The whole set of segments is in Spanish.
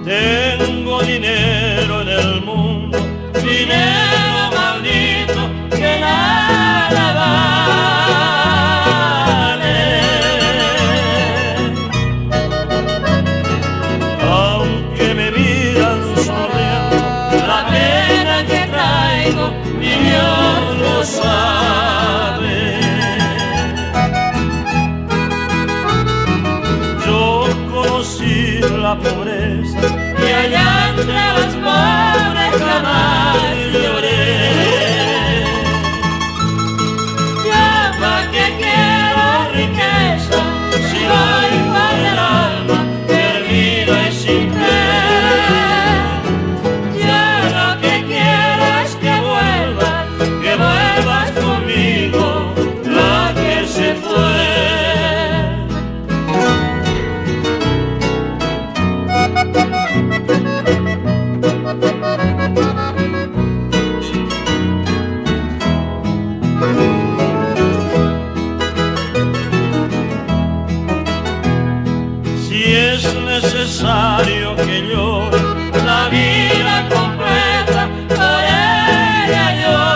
Tengo dinero en el mundo, dinero maldito que nada vale. Aunque me miran sonriendo, la pena que traigo ni Dios lo sabe. Yo conocí la pobreza y allá entre las pobres jamás lloré. Ya pa' que quiero riqueza si voy con el alma perdido y sin fe. Ya lo que quiero es que vuelvas conmigo, la que se fue. Si es necesario que llore la vida completa, por ella lloro.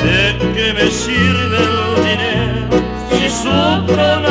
¿De qué me sirve el dinero si sufro?